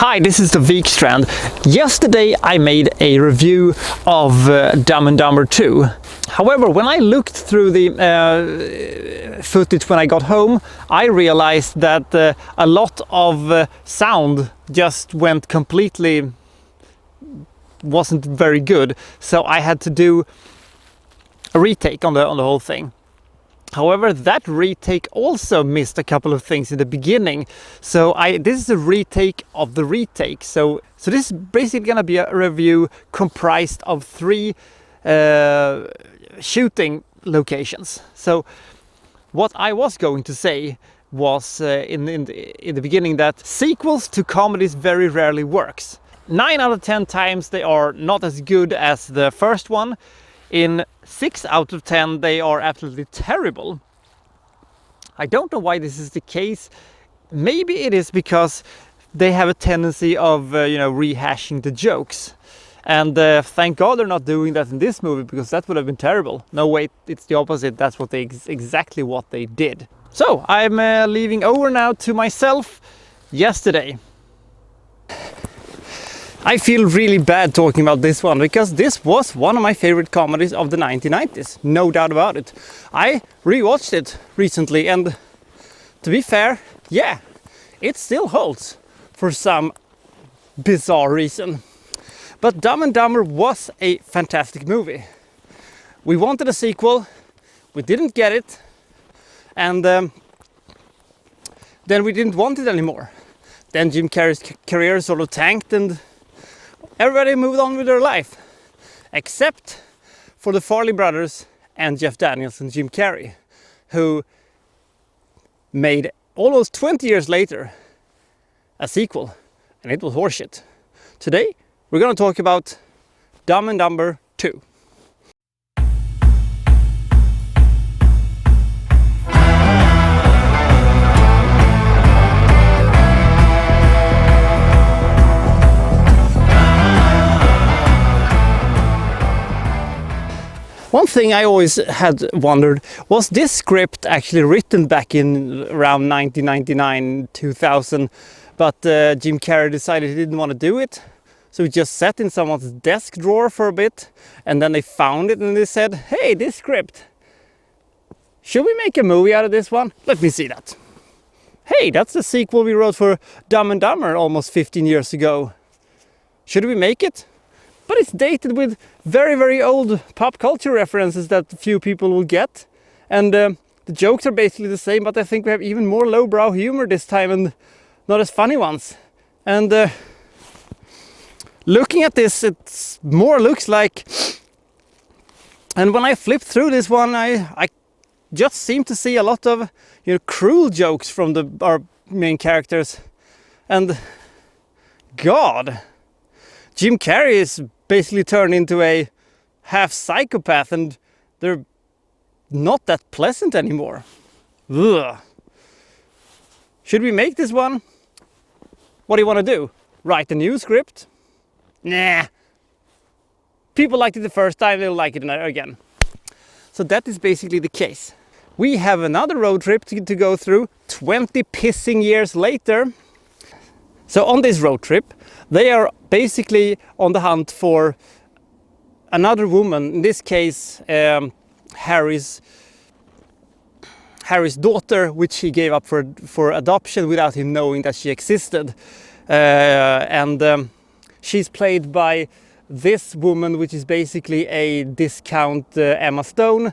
Hi, this is the Vikstrand. Yesterday I made a review of Dumb and Dumber 2. However, when I looked through the footage when I got home, I realized that a lot of sound just went completely... wasn't very good. So I had to do a retake on the whole thing. However, that retake also missed a couple of things in the beginning. So this is a retake of the retake. So this is basically gonna be a review comprised of 3 shooting locations. So what I was going to say was in the beginning that sequels to comedies very rarely works. 9 out of 10 times they are not as good as the first one. In 6 out of 10 they are absolutely terrible. I don't know why this is the case. Maybe it is because they have a tendency of rehashing the jokes. And thank God they're not doing that in this movie, because that would have been terrible. No, wait, it's the opposite. That's what exactly what they did. So I'm leaving over now to myself yesterday. I feel really bad talking about this one, because this was one of my favorite comedies of the 1990s, no doubt about it. I rewatched it recently, and to be fair, yeah, it still holds for some bizarre reason. But Dumb and Dumber was a fantastic movie. We wanted a sequel, we didn't get it, and then we didn't want it anymore. Then Jim Carrey's career sort of tanked, and everybody moved on with their life, except for the Farley brothers and Jeff Daniels and Jim Carrey, who made almost 20 years later a sequel, and it was horseshit. Today we're going to talk about Dumb and Dumber 2. One thing I always had wondered, was this script actually written back in around 1999, 2000, but Jim Carrey decided he didn't want to do it, so he just sat in someone's desk drawer for a bit, and then they found it and they said, hey, this script, should we make a movie out of this one? Let me see that. Hey, that's the sequel we wrote for Dumb and Dumber almost 15 years ago. Should we make it? But it's dated with very, very old pop culture references that few people will get. And the jokes are basically the same, but I think we have even more lowbrow humor this time and not as funny ones. And looking at this, it more looks like... And when I flipped through this one, I just seem to see a lot of cruel jokes from our main characters. And God, Jim Carrey is basically turned into a half psychopath, and they're not that pleasant anymore. Ugh. Should we make this one? What do you want to do? Write a new script? Nah. People liked it the first time, they'll like it again. So that is basically the case. We have another road trip to go through 20 pissing years later. So on this road trip, they are basically on the hunt for another woman, in this case Harry's daughter, which he gave up for adoption without him knowing that she existed. And she's played by this woman, which is basically a discount Emma Stone,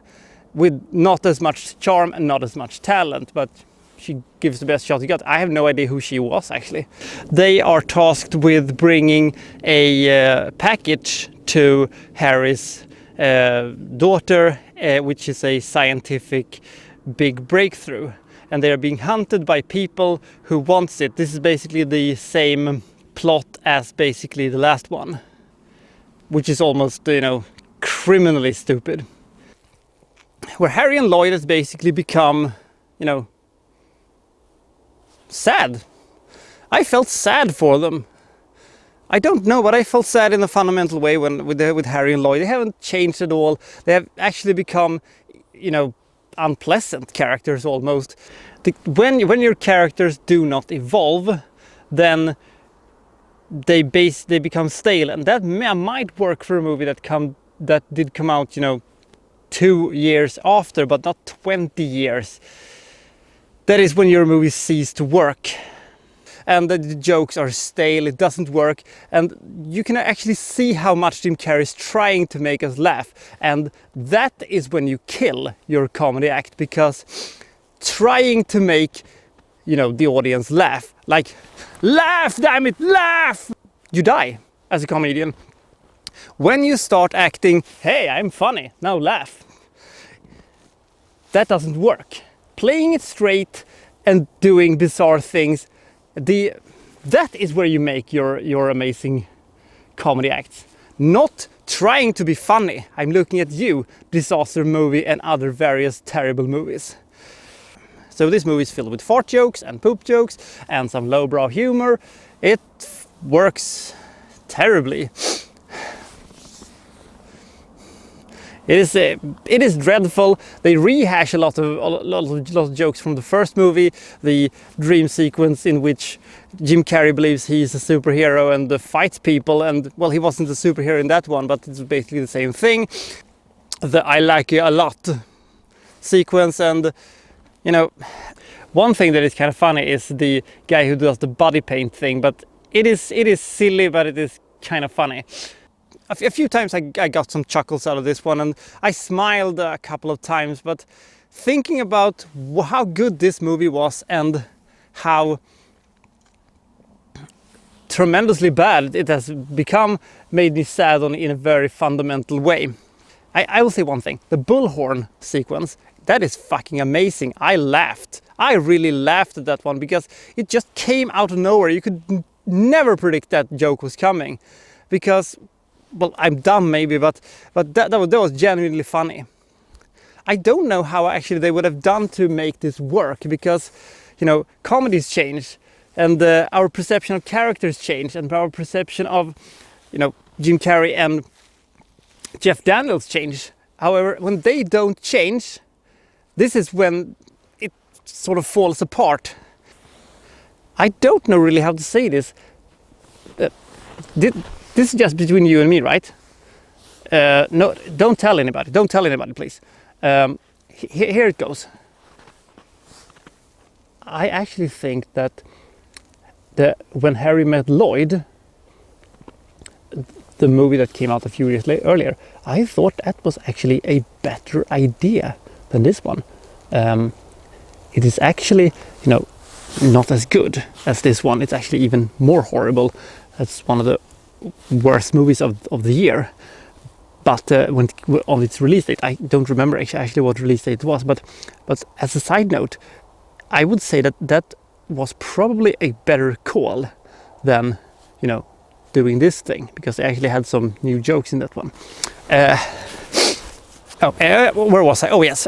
with not as much charm and not as much talent, but she gives the best shot he got. I have no idea who she was, actually. They are tasked with bringing a package to Harry's daughter, which is a scientific big breakthrough. And they are being hunted by people who wants it. This is basically the same plot as basically the last one, which is almost, criminally stupid. Where Harry and Lloyd has basically become, sad. I felt sad for them. I don't know, but I felt sad in a fundamental way with Harry and Lloyd. They haven't changed at all. They have actually become, unpleasant characters almost. When your characters do not evolve, then they become stale, and that might work for a movie that did come out, you know, 2 years after, but not 20 years. That is when your movie ceases to work, and the jokes are stale, it doesn't work, and you can actually see how much Jim Carrey is trying to make us laugh, and that is when you kill your comedy act, because trying to make, you know, the audience laugh, like, laugh, damn it, laugh, you die as a comedian. When you start acting, hey, I'm funny, now laugh, that doesn't work. Playing it straight and doing bizarre things, that is where you make your amazing comedy acts. Not trying to be funny. I'm looking at you, Disaster Movie and other various terrible movies. So this movie is filled with fart jokes and poop jokes and some lowbrow humor. It works terribly. It is dreadful. They rehash a lot of jokes from the first movie. The dream sequence in which Jim Carrey believes he's a superhero and fights people, and well, he wasn't a superhero in that one, but it's basically the same thing. The I like you a lot sequence, and you know, one thing that is kind of funny is the guy who does the body paint thing, but it is silly, but it is kind of funny. A few times I got some chuckles out of this one, and I smiled a couple of times, but thinking about how good this movie was and how tremendously bad it has become made me sad in a very fundamental way. I will say one thing, the bullhorn sequence, that is fucking amazing. I laughed. I really laughed at that one because it just came out of nowhere. You could never predict that joke was coming, because, well, I'm dumb maybe, but that was genuinely funny. I don't know how actually they would have done to make this work, because, you know, comedies change, and our perception of characters change, and our perception of, you know, Jim Carrey and Jeff Daniels change. However, when they don't change, this is when it sort of falls apart. I don't know really how to say this. This is just between you and me, right? No, don't tell anybody. Don't tell anybody, please. Here it goes. I actually think that When Harry Met Lloyd, the movie that came out a few years earlier, I thought that was actually a better idea than this one. It is actually, you know, not as good as this one. It's actually even more horrible. That's one of the worst movies of the year. But when on its release date, I don't remember actually what release date it was. But as a side note, I would say that was probably a better call than, you know, doing this thing, because they actually had some new jokes in that one. Where was I? Oh yes.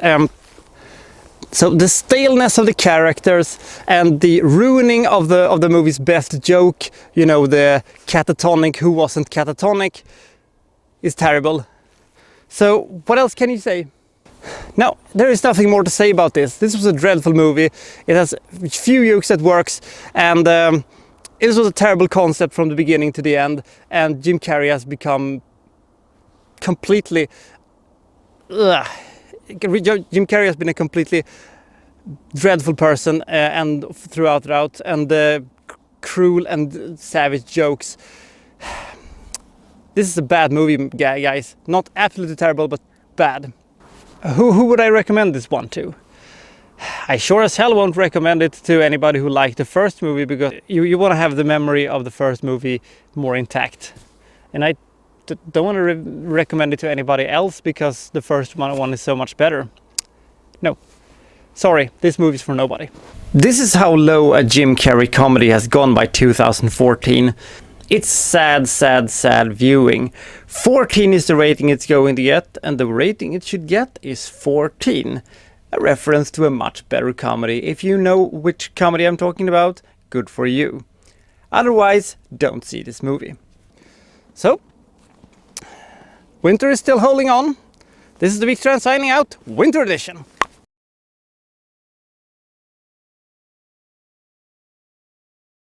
So the staleness of the characters and the ruining of the movie's best joke, you know, the catatonic who wasn't catatonic, is terrible. So what else can you say? No, there is nothing more to say about this. This was a dreadful movie. It has few jokes that works, and it was a terrible concept from the beginning to the end, and Jim Carrey has become completely... Jim Carrey has been a completely dreadful person and throughout, and cruel and savage jokes. This is a bad movie, guys. Not absolutely terrible, but bad. Who would I recommend this one to? I sure as hell won't recommend it to anybody who liked the first movie, because you want to have the memory of the first movie more intact. And I don't want to recommend it to anybody else because the first one is so much better. No. Sorry, this movie's for nobody. This is how low a Jim Carrey comedy has gone by 2014. It's sad viewing. 14 is the rating it's going to get, and the rating it should get is 14. A reference to a much better comedy. If you know which comedy I'm talking about, good for you. Otherwise, don't see this movie. So, winter is still holding on. This is the Victor signing out, Winter Edition.